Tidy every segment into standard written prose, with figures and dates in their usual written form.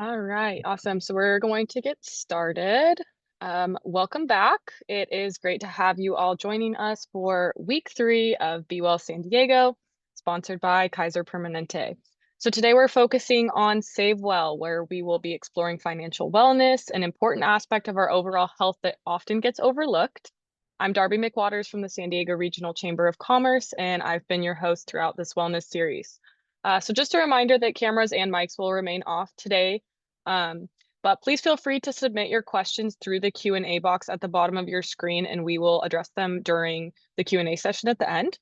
All right, awesome. So we're going to get started. Welcome back. It is great to have you all joining us for week 3 of Be Well San Diego, sponsored by Kaiser Permanente. So today we're focusing on Save Well, where we will be exploring financial wellness, an important aspect of our overall health that often gets overlooked. I'm Darby McWaters from the San Diego Regional Chamber of Commerce, and I've been your host throughout this wellness series. So just a reminder that cameras and mics will remain off today. But please feel free to submit your questions through the Q&A box at the bottom of your screen, and we will address them during the Q&A session at the end.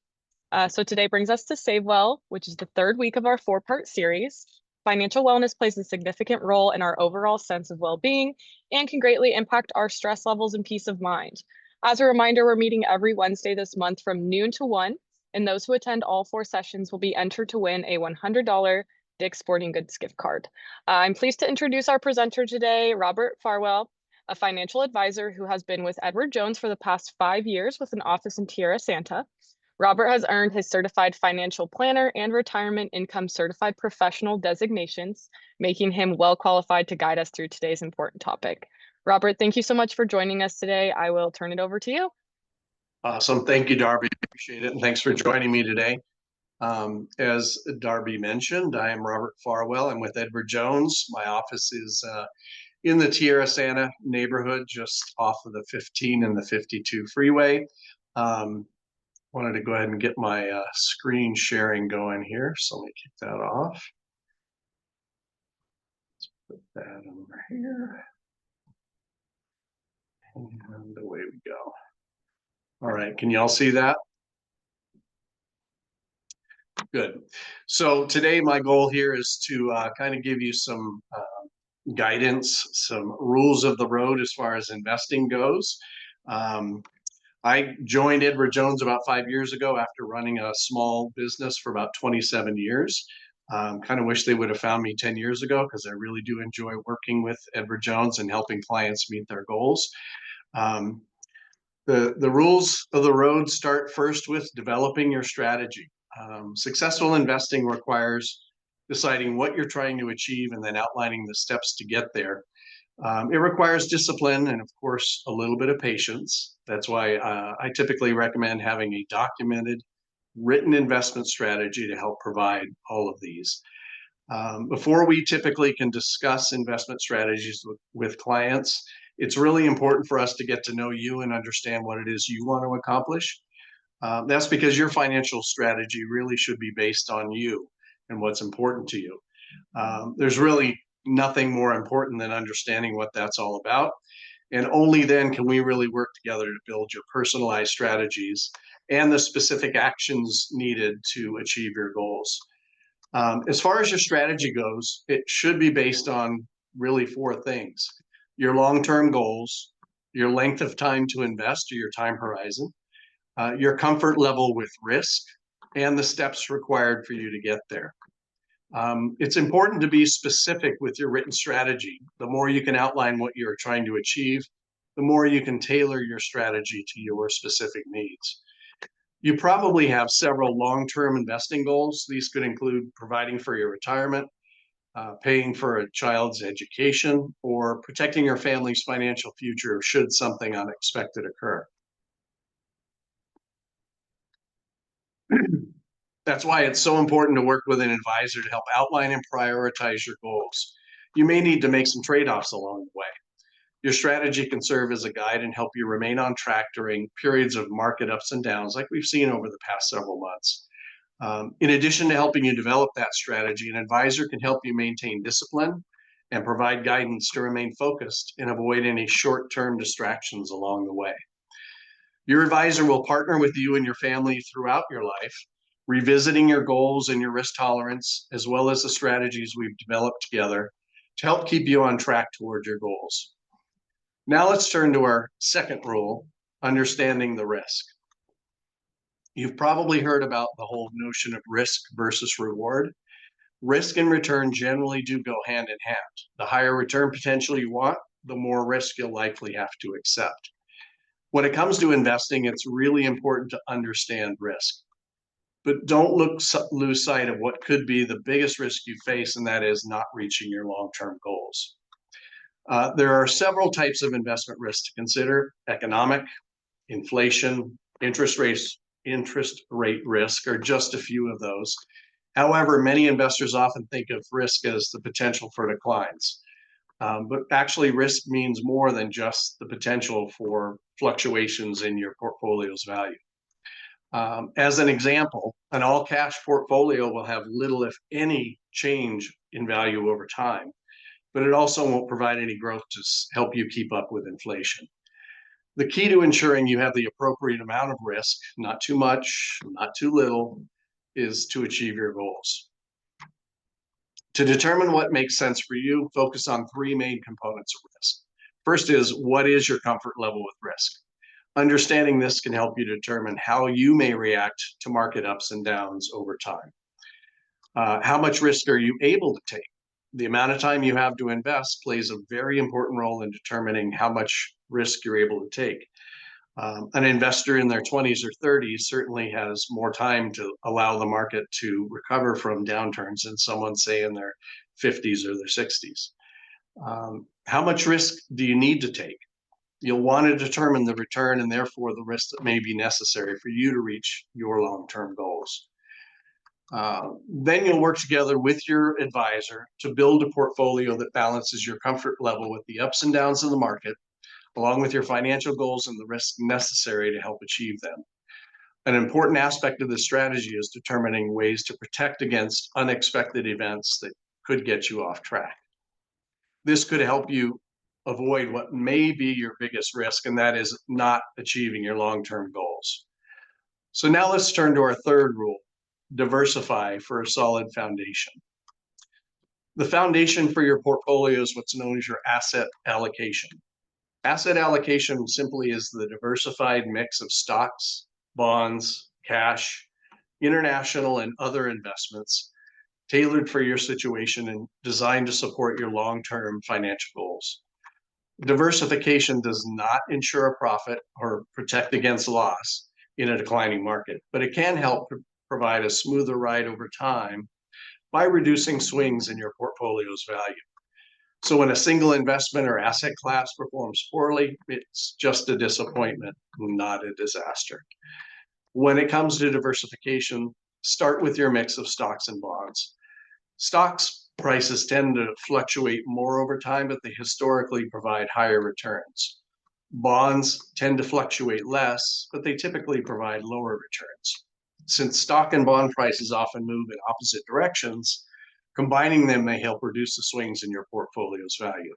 So today brings us to Save Well, which is the third week of our 4-part series. Financial wellness plays a significant role in our overall sense of well-being and can greatly impact our stress levels and peace of mind. As a reminder, we're meeting every Wednesday this month from noon to 1, and those who attend all 4 sessions will be entered to win a $100 Dick's Sporting Goods gift card. I'm pleased to introduce our presenter today, Robert Farwell, a financial advisor who has been with Edward Jones for the past 5 years with an office in Tierra Santa. Robert has earned his certified financial planner and retirement income certified professional designations, making him well qualified to guide us through today's important topic. Robert, thank you so much for joining us today. I will turn it over to you. Awesome. Thank you, Darby. Appreciate it. And thanks for joining me today. As Darby mentioned, I am Robert Farwell. I'm with Edward Jones. My office is in the Tierra Santa neighborhood, just off of the 15 and the 52 freeway. Wanted to go ahead and get my screen sharing going here. So let me kick that off. Let's put that over here. And away we go. All right. Can you all see that? Good. So today my goal here is to kind of give you some guidance, some rules of the road as far as investing goes. I joined Edward Jones about 5 years ago after running a small business for about 27 years. Kind of wish they would have found me 10 years ago because I really do enjoy working with Edward Jones and helping clients meet their goals. The rules of the road start first with developing your strategy. Successful investing requires deciding what you're trying to achieve and then outlining the steps to get there. It requires discipline and, of course, a little bit of patience. That's why I typically recommend having a documented, written investment strategy to help provide all of these. Before we typically can discuss investment strategies with clients, it's really important for us to get to know you and understand what it is you want to accomplish. That's because your financial strategy really should be based on you and what's important to you. There's really nothing more important than understanding what that's all about. And only then can we really work together to build your personalized strategies and the specific actions needed to achieve your goals. As far as your strategy goes, it should be based on really 4 things: your long-term goals, your length of time to invest or your time horizon, your comfort level with risk, and the steps required for you to get there. It's important to be specific with your written strategy. The more you can outline what you're trying to achieve, the more you can tailor your strategy to your specific needs. You probably have several long-term investing goals. These could include providing for your retirement, paying for a child's education, or protecting your family's financial future should something unexpected occur. That's why it's so important to work with an advisor to help outline and prioritize your goals. You may need to make some trade-offs along the way. Your strategy can serve as a guide and help you remain on track during periods of market ups and downs like we've seen over the past several months. In addition to helping you develop that strategy, an advisor can help you maintain discipline and provide guidance to remain focused and avoid any short-term distractions along the way. Your advisor will partner with you and your family throughout your life, revisiting your goals and your risk tolerance, as well as the strategies we've developed together to help keep you on track toward your goals. Now let's turn to our second rule, understanding the risk. You've probably heard about the whole notion of risk versus reward. Risk and return generally do go hand in hand. The higher return potential you want, the more risk you'll likely have to accept. When it comes to investing, it's really important to understand risk. But don't lose sight of what could be the biggest risk you face, and that is not reaching your long-term goals. There are several types of investment risks to consider: economic, inflation, interest rate risk are just a few of those. However, many investors often think of risk as the potential for declines. But actually, risk means more than just the potential for fluctuations in your portfolio's value. As an example, an all cash portfolio will have little, if any, change in value over time, but it also won't provide any growth to help you keep up with inflation. The key to ensuring you have the appropriate amount of risk, not too much, not too little, is to achieve your goals. To determine what makes sense for you, focus on three main components of risk. First is, what is your comfort level with risk? Understanding this can help you determine how you may react to market ups and downs over time. How much risk are you able to take? The amount of time you have to invest plays a very important role in determining how much risk you're able to take. An investor in their 20s or 30s certainly has more time to allow the market to recover from downturns than someone, say, in their 50s or their 60s. How much risk do you need to take? You'll want to determine the return and therefore the risk that may be necessary for you to reach your long-term goals. Then you'll work together with your advisor to build a portfolio that balances your comfort level with the ups and downs of the market, along with your financial goals and the risks necessary to help achieve them. An important aspect of this strategy is determining ways to protect against unexpected events that could get you off track. This could help you avoid what may be your biggest risk, and that is not achieving your long-term goals. So now let's turn to our third rule: diversify for a solid foundation. The foundation for your portfolio is what's known as your asset allocation. Asset allocation simply is the diversified mix of stocks, bonds, cash, international, and other investments tailored for your situation and designed to support your long-term financial goals. Diversification does not ensure a profit or protect against loss in a declining market, but it can help provide a smoother ride over time by reducing swings in your portfolio's value. So when a single investment or asset class performs poorly, it's just a disappointment, not a disaster. When it comes to diversification, start with your mix of stocks and bonds. Stocks prices tend to fluctuate more over time, but they historically provide higher returns. Bonds tend to fluctuate less, but they typically provide lower returns. Since stock and bond prices often move in opposite directions, combining them may help reduce the swings in your portfolio's value.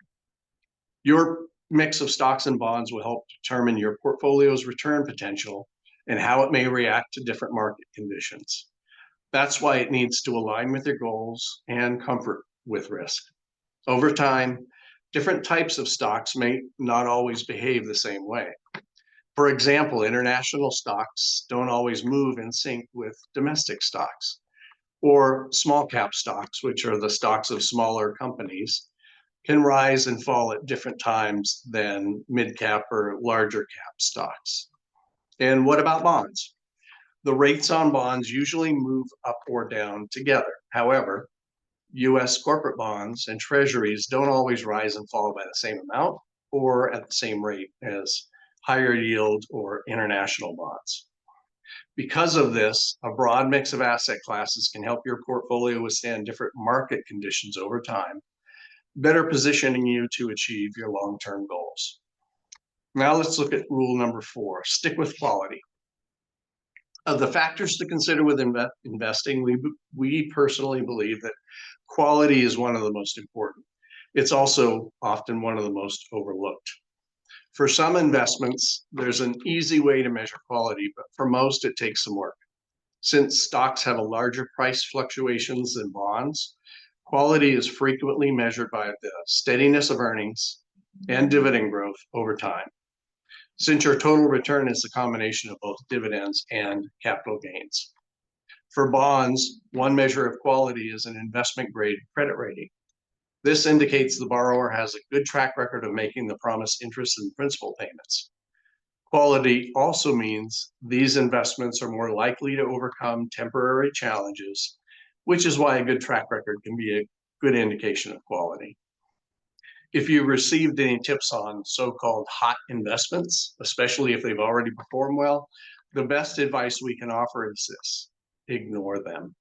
Your mix of stocks and bonds will help determine your portfolio's return potential and how it may react to different market conditions. That's why it needs to align with your goals and comfort with risk. Over time, different types of stocks may not always behave the same way. For example, international stocks don't always move in sync with domestic stocks, or small cap stocks, which are the stocks of smaller companies, can rise and fall at different times than mid cap or larger cap stocks. And what about bonds? The rates on bonds usually move up or down together. However, US corporate bonds and treasuries don't always rise and fall by the same amount or at the same rate as higher yield or international bonds. Because of this, a broad mix of asset classes can help your portfolio withstand different market conditions over time, better positioning you to achieve your long-term goals. Now let's look at rule number 4: stick with quality. Of the factors to consider with investing, we personally believe that quality is one of the most important. It's also often one of the most overlooked. For some investments, there's an easy way to measure quality, but for most, it takes some work. Since stocks have a larger price fluctuations than bonds, quality is frequently measured by the steadiness of earnings and dividend growth over time, since your total return is a combination of both dividends and capital gains. For bonds, one measure of quality is an investment-grade credit rating. This indicates the borrower has a good track record of making the promised interest and principal payments. Quality also means these investments are more likely to overcome temporary challenges, which is why a good track record can be a good indication of quality. If you received any tips on so-called hot investments, especially if they've already performed well, the best advice we can offer is this: ignore them.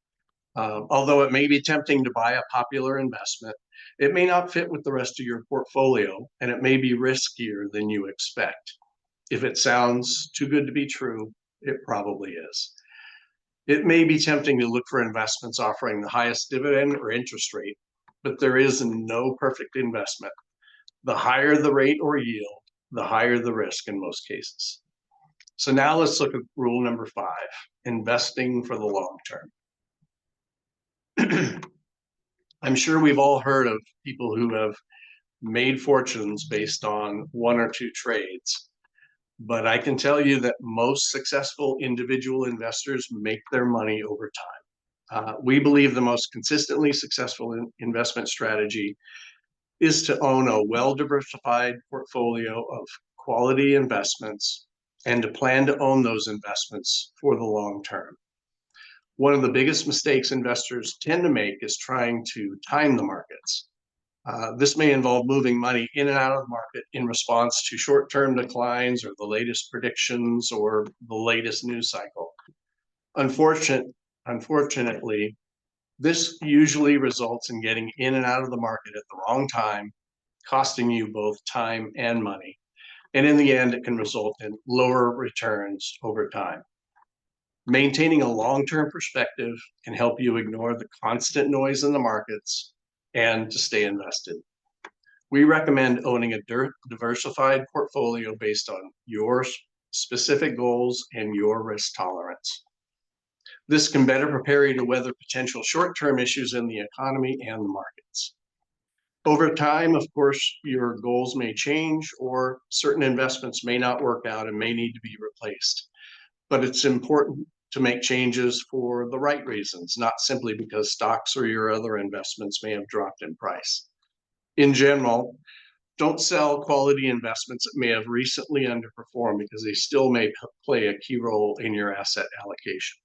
Although it may be tempting to buy a popular investment, it may not fit with the rest of your portfolio, and it may be riskier than you expect. If it sounds too good to be true, it probably is. It may be tempting to look for investments offering the highest dividend or interest rate, but there is no perfect investment. The higher the rate or yield, the higher the risk in most cases. So now let's look at rule number 5, investing for the long term. I'm sure we've all heard of people who have made fortunes based on one or two trades, but I can tell you that most successful individual investors make their money over time. We believe the most consistently successful investment strategy is to own a well-diversified portfolio of quality investments and to plan to own those investments for the long term. One of the biggest mistakes investors tend to make is trying to time the markets. This may involve moving money in and out of the market in response to short-term declines or the latest predictions or the latest news cycle. Unfortunately, this usually results in getting in and out of the market at the wrong time, costing you both time and money. And in the end, it can result in lower returns over time. Maintaining a long-term perspective can help you ignore the constant noise in the markets and to stay invested. We recommend owning a diversified portfolio based on your specific goals and your risk tolerance. This can better prepare you to weather potential short-term issues in the economy and the markets. Over time, of course, your goals may change or certain investments may not work out and may need to be replaced. But it's important to make changes for the right reasons, not simply because stocks or your other investments may have dropped in price. In general, don't sell quality investments that may have recently underperformed because they still may play a key role in your asset allocation.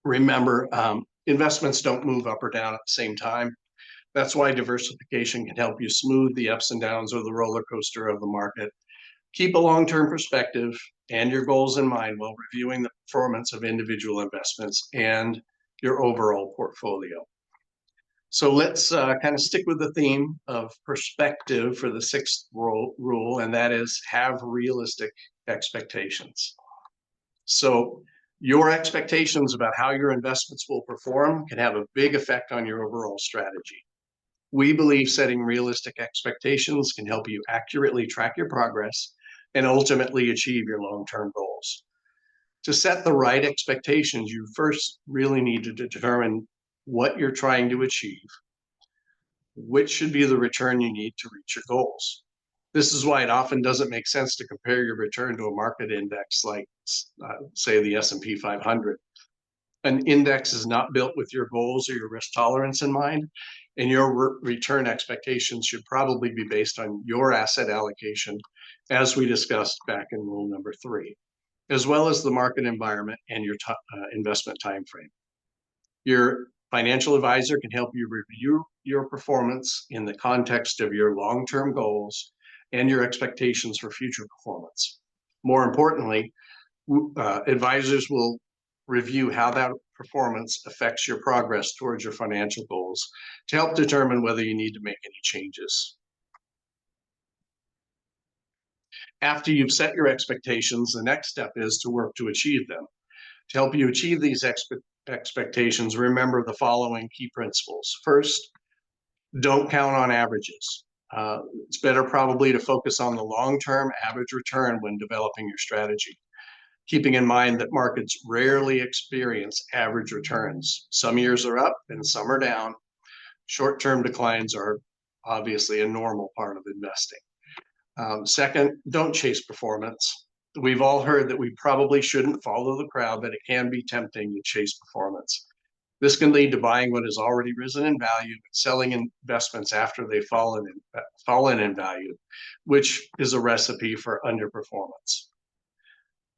Remember, investments don't move up or down at the same time. That's why diversification can help you smooth the ups and downs or the roller coaster of the market. Keep a long-term perspective and your goals in mind while reviewing the performance of individual investments and your overall portfolio. So let's kind of stick with the theme of perspective for the 6th rule, and that is have realistic expectations. So your expectations about how your investments will perform can have a big effect on your overall strategy. We believe setting realistic expectations can help you accurately track your progress and ultimately achieve your long-term goals. To set the right expectations, you first really need to determine what you're trying to achieve, which should be the return you need to reach your goals. This is why it often doesn't make sense to compare your return to a market index like, say, the S&P 500. An index is not built with your goals or your risk tolerance in mind, and your return expectations should probably be based on your asset allocation, as we discussed back in rule number 3, as well as the market environment and your investment time frame. Your financial advisor can help you review your performance in the context of your long-term goals and your expectations for future performance. More importantly, advisors will review how that performance affects your progress towards your financial goals to help determine whether you need to make any changes. After you've set your expectations, the next step is to work to achieve them. To help you achieve these expectations, remember the following key principles. First, don't count on averages. It's better probably to focus on the long-term average return when developing your strategy, keeping in mind that markets rarely experience average returns. Some years are up and some are down. Short-term declines are obviously a normal part of investing. Second, don't chase performance. We've all heard that we probably shouldn't follow the crowd, but it can be tempting to chase performance. This can lead to buying what has already risen in value and selling investments after they've fallen in value, which is a recipe for underperformance.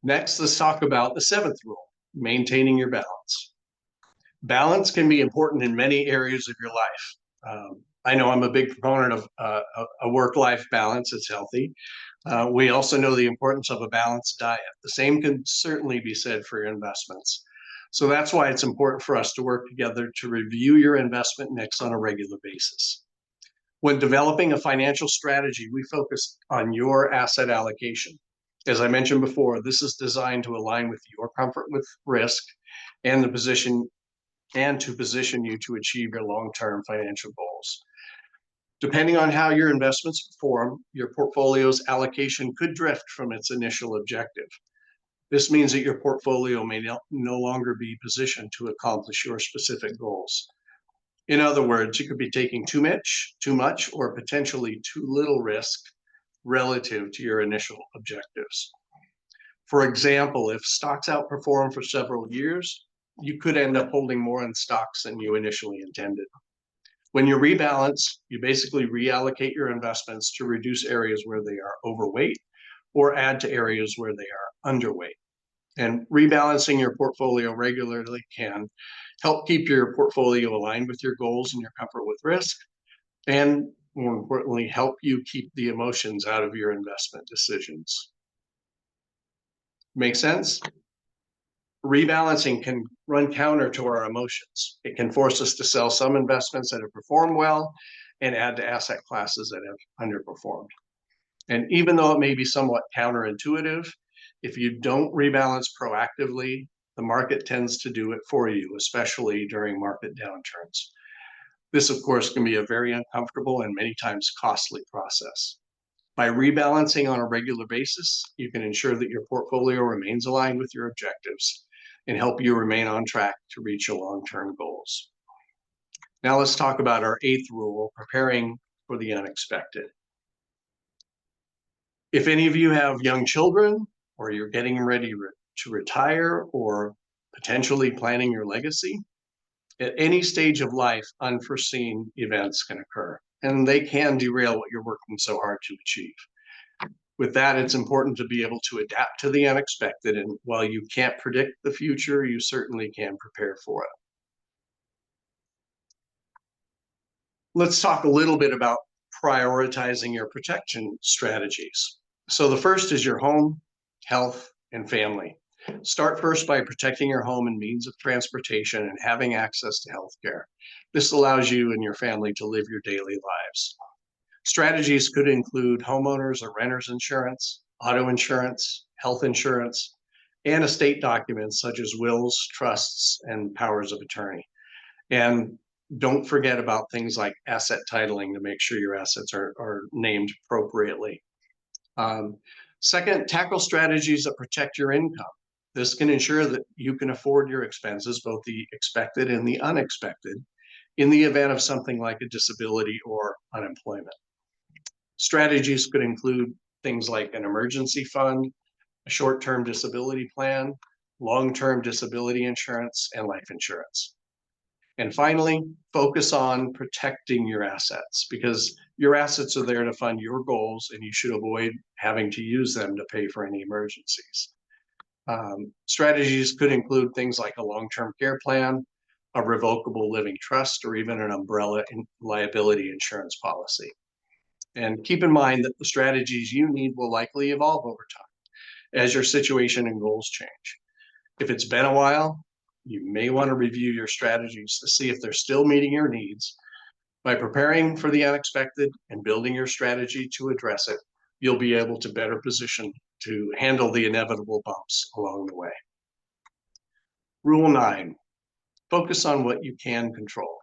Next, let's talk about the seventh rule, maintaining your balance. Balance can be important in many areas of your life. I know I'm a big proponent of a work-life balance. It's healthy. We also know the importance of a balanced diet. The same can certainly be said for your investments. So that's why it's important for us to work together to review your investment mix on a regular basis. When developing a financial strategy, we focus on your asset allocation. As I mentioned before, this is designed to align with your comfort with risk and to position you to achieve your long-term financial goals. Depending on how your investments perform, your portfolio's allocation could drift from its initial objective. This means that your portfolio may no longer be positioned to accomplish your specific goals. In other words, you could be taking too much, or potentially too little risk relative to your initial objectives. For example, if stocks outperform for several years, you could end up holding more in stocks than you initially intended. When you rebalance, you basically reallocate your investments to reduce areas where they are overweight or add to areas where they are underweight. And rebalancing your portfolio regularly can help keep your portfolio aligned with your goals and your comfort with risk, and more importantly, help you keep the emotions out of your investment decisions. Make sense? Rebalancing can run counter to our emotions. It can force us to sell some investments that have performed well and add to asset classes that have underperformed. And even though it may be somewhat counterintuitive, if you don't rebalance proactively, the market tends to do it for you, especially during market downturns. This, of course, can be a very uncomfortable and many times costly process. By rebalancing on a regular basis, you can ensure that your portfolio remains aligned with your objectives and help you remain on track to reach your long-term goals. Now let's talk about our eighth rule, preparing for the unexpected. If any of you have young children, or you're getting ready to retire, or potentially planning your legacy, at any stage of life, unforeseen events can occur, and they can derail what you're working so hard to achieve. With that, it's important to be able to adapt to the unexpected, and while you can't predict the future, you certainly can prepare for it. Let's talk a little bit about prioritizing your protection strategies. So the first is your home, health, and family. Start first by protecting your home and means of transportation and having access to healthcare. This allows you and your family to live your daily lives. Strategies could include homeowners or renters insurance, auto insurance, health insurance, and estate documents such as wills, trusts, and powers of attorney. And don't forget about things like asset titling to make sure your assets are named appropriately. Second, tackle strategies that protect your income. This can ensure that you can afford your expenses, both the expected and the unexpected, in the event of something like a disability or unemployment. Strategies could include things like an emergency fund, a short-term disability plan, long-term disability insurance, and life insurance. And finally, focus on protecting your assets, because your assets are there to fund your goals and you should avoid having to use them to pay for any emergencies. Strategies could include things like a long-term care plan, a revocable living trust, or even an umbrella liability insurance policy. And keep in mind that the strategies you need will likely evolve over time as your situation and goals change. If it's been a while, you may want to review your strategies to see if they're still meeting your needs. By preparing for the unexpected and building your strategy to address it, you'll be able to better position to handle the inevitable bumps along the way. Rule 9, focus on what you can control.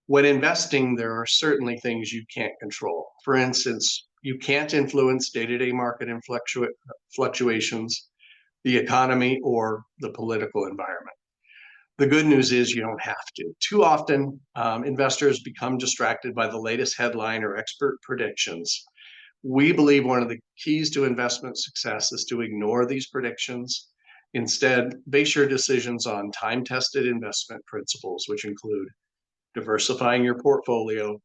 When investing, there are certainly things you can't control. For instance, you can't influence day-to-day market fluctuations, the economy, or the political environment. The good news is you don't have to. Too often, investors become distracted by the latest headline or expert predictions. We believe one of the keys to investment success is to ignore these predictions Instead, base your decisions on time-tested investment principles, which include diversifying your portfolio,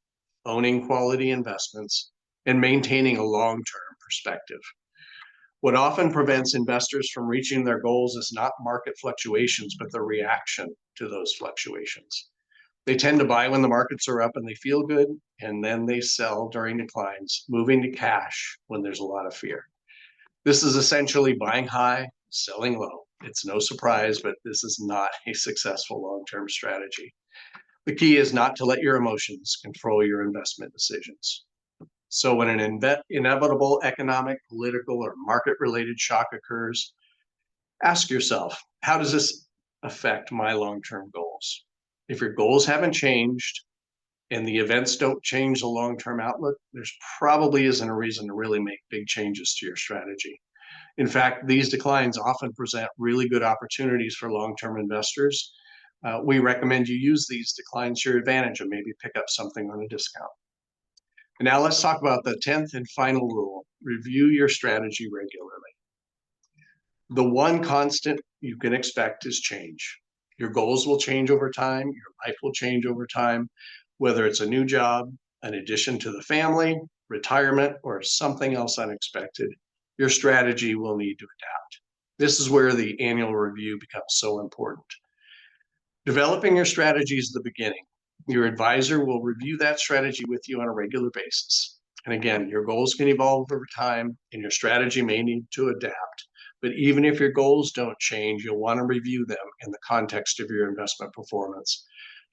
owning quality investments, and maintaining a long-term perspective. What often prevents investors from reaching their goals is not market fluctuations, but the reaction to those fluctuations. They tend to buy when the markets are up and they feel good, and then they sell during declines, moving to cash when there's a lot of fear. This is essentially buying high, selling low. It's no surprise, but this is not a successful long-term strategy. The key is not to let your emotions control your investment decisions. So when an inevitable economic, political, or market-related shock occurs, ask yourself, how does this affect my long-term goals? If your goals haven't changed and the events don't change the long-term outlook, there's probably isn't a reason to really make big changes to your strategy. In fact, these declines often present really good opportunities for long-term investors. We recommend you use these declines to your advantage and maybe pick up something on a discount. And now let's talk about the 10th and final rule: review your strategy regularly. The one constant you can expect is change. Your goals will change over time, your life will change over time, whether it's a new job, an addition to the family, retirement, or something else unexpected. Your strategy will need to adapt. This is where the annual review becomes so important. Developing your strategy is the beginning. Your advisor will review that strategy with you on a regular basis. And again, your goals can evolve over time and your strategy may need to adapt. But even if your goals don't change, you'll want to review them in the context of your investment performance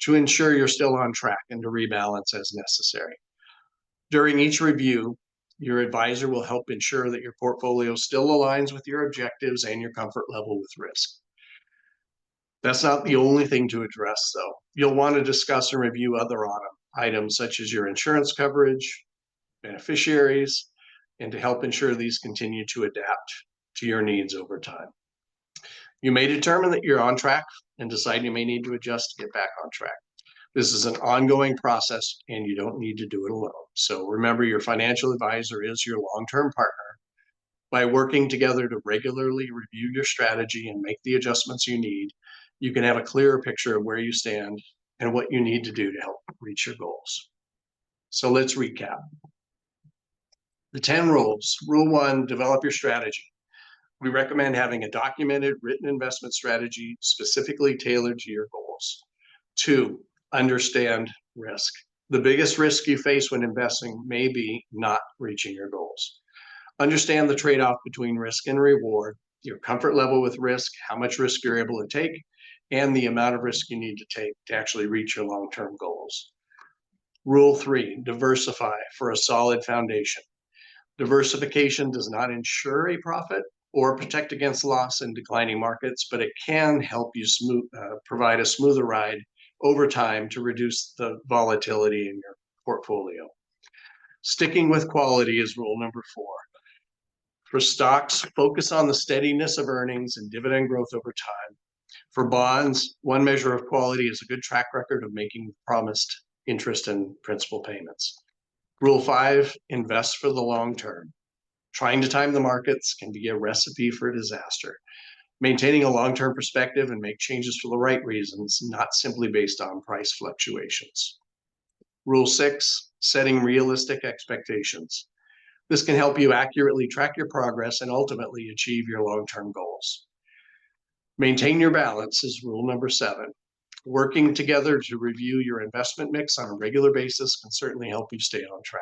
to ensure you're still on track and to rebalance as necessary. During each review, your advisor will help ensure that your portfolio still aligns with your objectives and your comfort level with risk. That's not the only thing to address, though. You'll want to discuss and review other items such as your insurance coverage, beneficiaries, and to help ensure these continue to adapt to your needs over time. You may determine that you're on track and decide you may need to adjust to get back on track. This is an ongoing process and you don't need to do it alone. So remember, your financial advisor is your long-term partner. By working together to regularly review your strategy and make the adjustments you need, you can have a clearer picture of where you stand and what you need to do to help reach your goals. So let's recap. The 10 rules. Rule 1, develop your strategy. We recommend having a documented written investment strategy specifically tailored to your goals. 2, understand risk. The biggest risk you face when investing may be not reaching your goals. Understand the trade-off between risk and reward, your comfort level with risk, how much risk you're able to take, and the amount of risk you need to take to actually reach your long-term goals. Rule 3, diversify for a solid foundation. Diversification does not ensure a profit or protect against loss in declining markets, but it can help you provide a smoother ride over time to reduce the volatility in your portfolio. Sticking with quality is rule number 4. For stocks, focus on the steadiness of earnings and dividend growth over time. For bonds, one measure of quality is a good track record of making promised interest and principal payments. Rule 5, invest for the long term. Trying to time the markets can be a recipe for disaster. Maintaining a long-term perspective and make changes for the right reasons, not simply based on price fluctuations. Rule 6, setting realistic expectations. This can help you accurately track your progress and ultimately achieve your long-term goals. Maintain your balance is rule number 7. Working together to review your investment mix on a regular basis can certainly help you stay on track.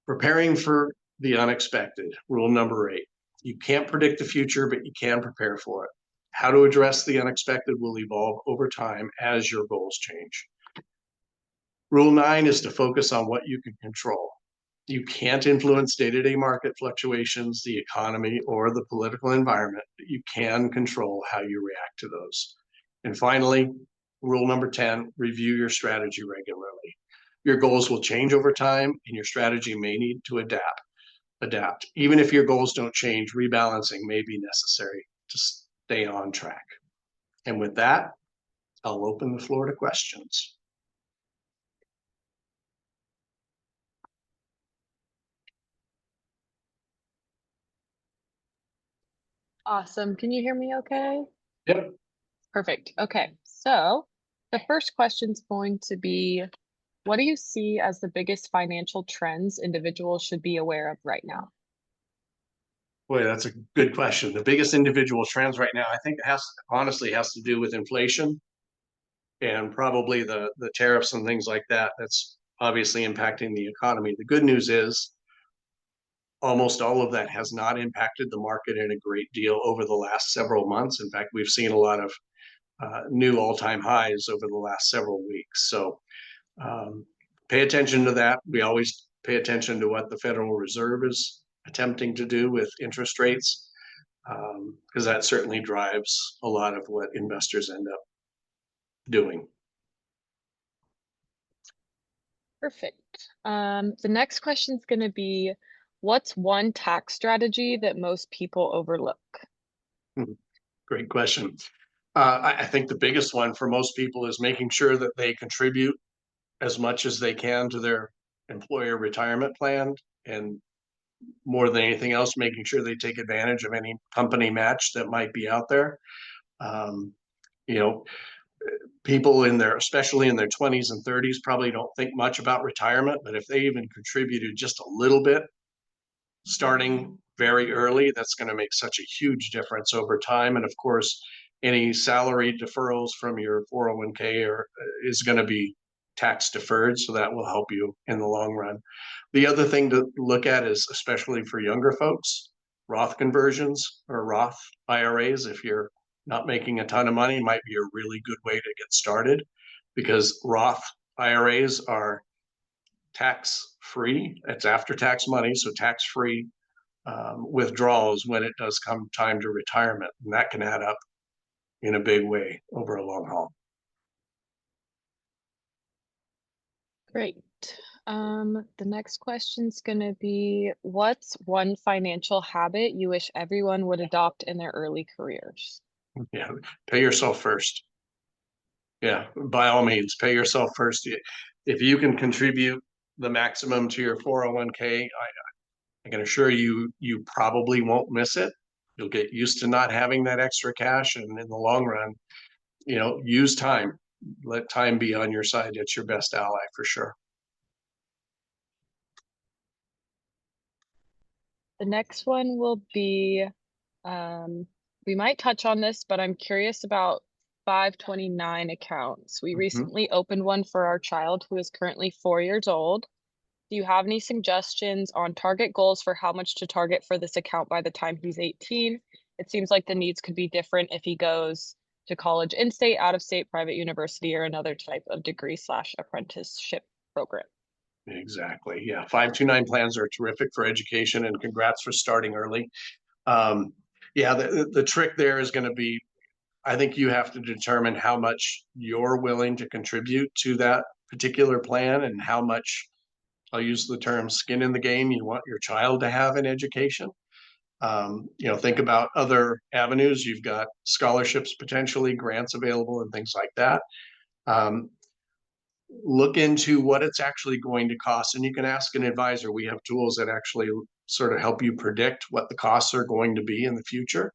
Preparing for the unexpected, rule number 8. You can't predict the future, but you can prepare for it. How to address the unexpected will evolve over time as your goals change. Rule 9 is to focus on what you can control. You can't influence day-to-day market fluctuations, the economy, or the political environment, but you can control how you react to those. And finally, rule number 10, review your strategy regularly. Your goals will change over time, and your strategy may need to adapt. Even if your goals don't change, rebalancing may be necessary to stay on track. And with that, I'll open the floor to questions. Awesome. Can you hear me okay? Yep. Perfect. Okay. So the first question is going to be, what do you see as the biggest financial trends individuals should be aware of right now? Boy, that's a good question. The biggest individual trends right now, I think, has to do with inflation and probably the tariffs and things like that. That's obviously impacting the economy. The good news is almost all of that has not impacted the market in a great deal over the last several months. In fact, we've seen a lot of new all-time highs over the last several weeks. So um, pay attention to that. We always pay attention to what the Federal Reserve is attempting to do with interest rates, because that certainly drives a lot of what investors end up doing. Perfect. The next question is going to be, what's one tax strategy that most people overlook? Hmm, great question. I think the biggest one for most people is making sure that they contribute as much as they can to their employer retirement plan, and more than anything else, making sure they take advantage of any company match that might be out there. Um, you know, People in their, especially in their 20s and 30s, probably don't think much about retirement, but if they even contributed just a little bit starting very early, that's going to make such a huge difference over time. And of course, any salary deferrals from your 401k is going to be tax deferred, so that will help you in the long run. The other thing to look at is, especially for younger folks, Roth conversions or Roth IRAs. If you're not making a ton of money, might be a really good way to get started, because Roth IRAs are tax free. It's after tax money, so tax free withdrawals when it does come time to retirement. And that can add up in a big way over a long haul. Great. The next question's going to be, what's one financial habit you wish everyone would adopt in their early careers? Yeah, pay yourself first. Yeah, by all means, pay yourself first. If you can contribute the maximum to your 401k, I can assure you, you probably won't miss it. You'll get used to not having that extra cash, and in the long run, use time. Let time be on your side. It's your best ally for sure. The next one will be, um, we might touch on this, but I'm curious about 529 accounts. We Mhm. recently opened one for our child who is currently 4 years old. Do you have any suggestions on target goals for how much to target for this account by the time he's 18? It seems like the needs could be different if he goes to college in-state, out-of-state, private university, or another type of degree slash apprenticeship program. Exactly. Yeah. 529 plans are terrific for education, and congrats for starting early. Um, yeah, the trick there is going to be, I think you have to determine how much you're willing to contribute to that particular plan, and how much, I'll use the term, skin in the game you want your child to have in education. Think about other avenues. You've got scholarships, potentially grants available, and things like that. Um, Look into what it's actually going to cost, and you can ask an advisor. We have tools that actually sort of help you predict what the costs are going to be in the future,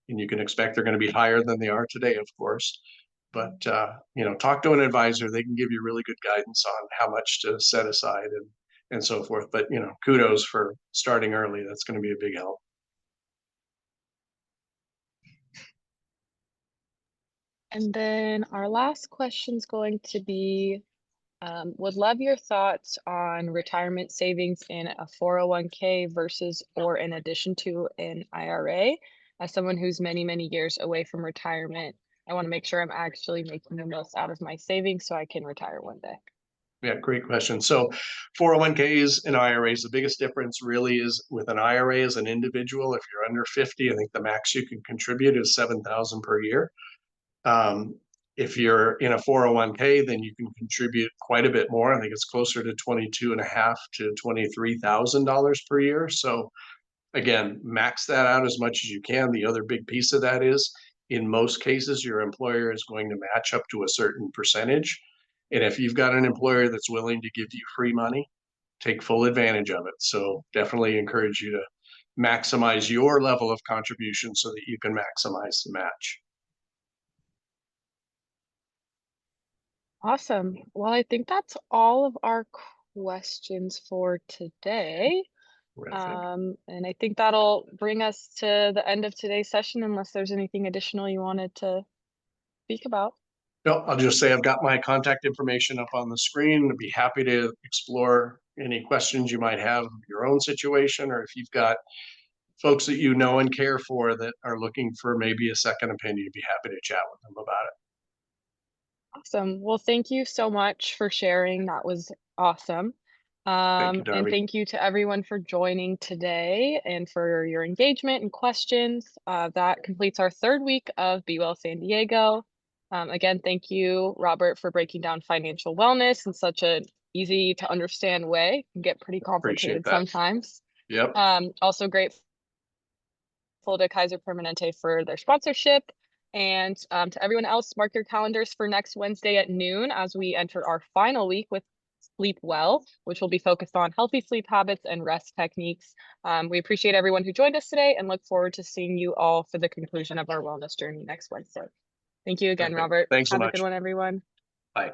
and you can expect they're going to be higher than they are today, of course. But talk to an advisor. They can give you really good guidance on how much to set aside and so forth. But kudos for starting early. That's going to be a big help. And then our last question is going to be, would love your thoughts on retirement savings in a 401k versus or in addition to an IRA. As someone who's many, many years away from retirement, I want to make sure I'm actually making the most out of my savings so I can retire one day. Yeah, great question. So 401ks and IRAs, the biggest difference really is with an IRA as an individual. If you're under 50, I think the max you can contribute is 7,000 per year. Um, if you're in a 401k, then you can contribute quite a bit more. I think it's closer to 22 and a half to $23,000 per year. So again, max that out as much as you can. The other big piece of that is, in most cases, your employer is going to match up to a certain percentage. And if you've got an employer that's willing to give you free money, take full advantage of it. So definitely encourage you maximize your level of contribution so that you can maximize the match. Awesome. Well, I think that's all of our questions for today. Terrific. And I think that'll bring us to the end of today's session, unless there's anything additional you wanted to speak about. No, I'll just say I've got my contact information up on the screen. I'd be happy to explore any questions you might have of your own situation, or if you've got folks that you know and care for that are looking for maybe a second opinion, be happy to chat with them about it. Awesome. Well, thank you so much for sharing. That was awesome. Thank you, And Darby. thank you to everyone for joining today and for your engagement and questions. That completes our third week of Be Well San Diego. Again, thank you, Robert, for breaking down financial wellness in such an easy to understand way. It can get pretty Appreciate complicated that. sometimes. Yep. Also grateful to Kaiser Permanente for their sponsorship. And to everyone else, mark your calendars for next Wednesday at noon as we enter our final week with Sleep Well, which will be focused on healthy sleep habits and rest techniques. We appreciate everyone who joined us today and look forward to seeing you all for the conclusion of our wellness journey next Wednesday. Thank you again, Perfect. Robert. Thanks so Have a good much. one, everyone. Bye.